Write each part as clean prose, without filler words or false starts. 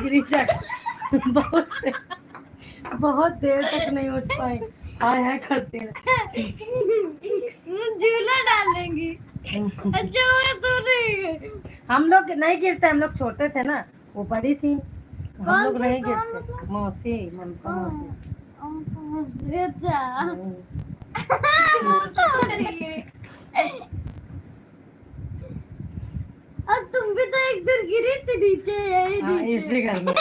गिरी जाकर बहुत देर तक नहीं उठ पाए। हाय हाय करते रहे। झूला डालेंगी। अच्छा हुआ तो नहीं। हम लोग नहीं गिरते, हम लोग छोटे थे ना, वो बड़ी थी, हम कौन लोग थे, नहीं कौन गिरते। मतलब? मौसी, ममता मौसी। अच्छा हम्म। अब तुम भी तो एक दिन गिरी थी नीचे, यही हाँ, नीचे। इसी घर में।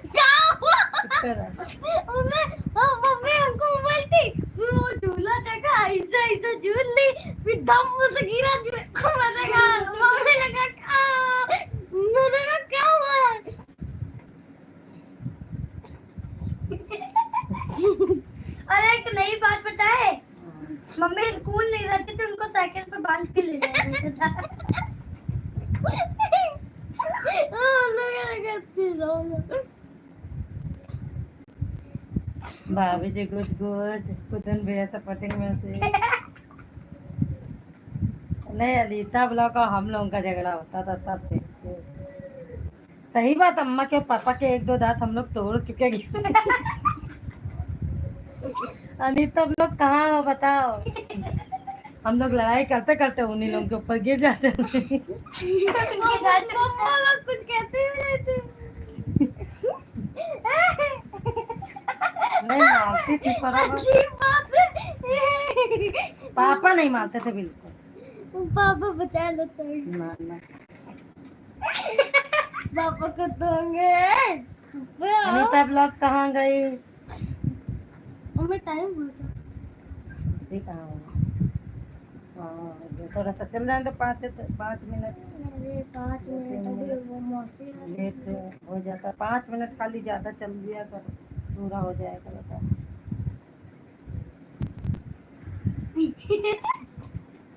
क्या हुआ? शुक्र है। मम्मी हमको बोलती, फिर वो झूला देखा, ऐसा ऐसा झूल ली, फिर दम से गिरा। मैंने कहा, मम्मी ने कहा, मैंने कहा क्या हुआ? और एक नई बात पता है, मम्मी स्कूल नहीं जाती थी, उनको साइकिल पे बांध के ले जाया था। भाभी जी गुड गुड, कुदन भैया सपोर्टिंग में से। नहीं, अलीता ब्लॉग का हम लोगों का झगड़ा होता था तब देखते। सही बात, अम्मा के पापा के एक दो दांत हम लोग तोड़ चुके। अनीता ब्लॉग कहाँ हो बताओ। हम लोग लड़ाई करते करते उन्हीं लोगों के ऊपर गिर जाते हैं। मम्मा लोग कुछ कहते ही नहीं थे। नहीं मारती थी पर अजीब बात है। पापा नहीं मारते थे बिल्कुल। पापा बचा लेते हैं। ना ना। पापा को दोगे। अनीता ब्लॉग कहाँ गई? हमें टाइम हुआ था। अभी कहाँ हुआ? हाँ, थोड़ा सा चल रहा है तो 5 मिनट। अरे 5 मिनट अभी वो मौसी लेट हो जाता, 5 मिनट खाली ज्यादा चल दिया कर, पूरा हो जाएगा बता।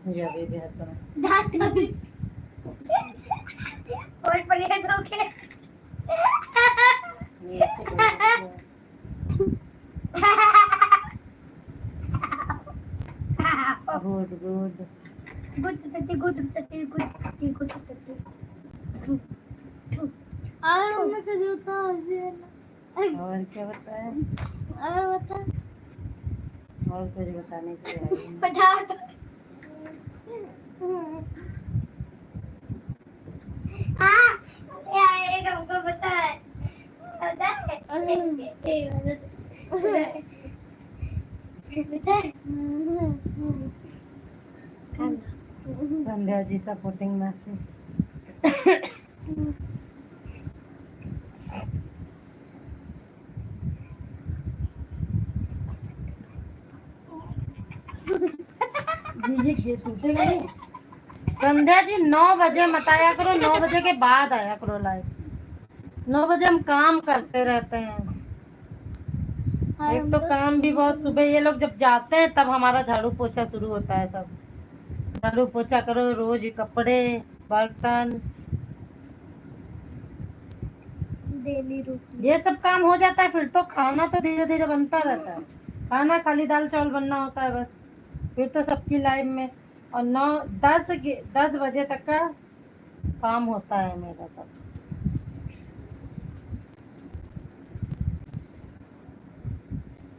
ये अभी भी है तो दांत अभी और पकड़ दोगे। ये ऐसे बोल गुड गुड। और हमने का जूता और क्या बताए? और बता और कुछ बताने के लिए बता हाँ एक हमको पता है संध्या जी सपोर्टिंग मैसेज। ये टूटेगा नहीं। संध्या जी 9 बजे मत आया करो, 9 बजे के बाद आया करो लाइव। 9 बजे हम काम करते रहते हैं। एक तो काम भी बहुत, सुबह ये लोग जब जाते हैं तब हमारा झाड़ू पोछा शुरू होता है। सब झाड़ू पोछा करो, रोज कपड़े बर्तन डेली रूटीन ये सब काम हो जाता है। फिर तो खाना तो धीरे धीरे बनता रहता है। खाना खाली दाल चावल बनना होता है बस। फिर तो सबकी लाइफ में और 9 10 बजे तक का काम होता है मेरा सब।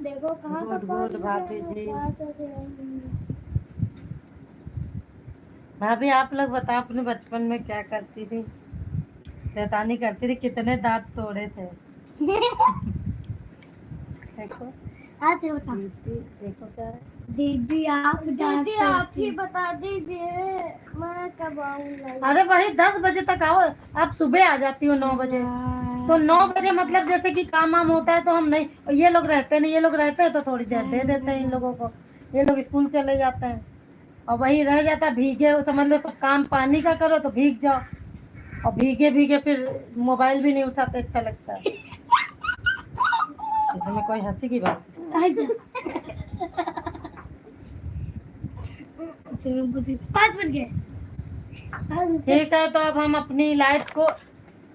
देखो कहाँ का गुड भाभी जी। 5 बजे आएंगे। भाभी आप लोग बताओ अपने बचपन में क्या करती थी? शैतानी करती थी, कितने दांत तोड़े थे? देखो बता देखो क्या है? दीदी आप ही बता दीजिए, मैं कब आऊंगा? अरे वही 10 बजे तक आओ। आप सुबह आ जाती हो 9 बजे, तो 9 बजे मतलब जैसे कि काम वाम होता है तो हम नहीं, ये लोग रहते नहीं, ये लोग रहते हैं तो थोड़ी देर दे देते हैं इन लोगों को। ये लोग स्कूल चले जाते हैं और वही रह जाता भीगे। समझ लो सब काम पानी का करो तो भीग जाओ, और भीगे भीगे फिर मोबाइल भी नहीं उठाते, अच्छा लगता है। इसमें कोई हंसी की बात? 5 बज गए। ठीक है, तो अब हम अपनी लाइफ को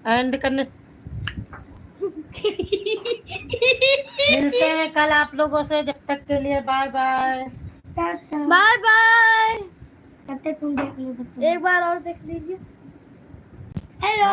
एंड करने मिलते हैं कल आप लोगों से। जब तक के लिए बाय बाय। Bye bye. एक बार और देख लीजिए। हेलो।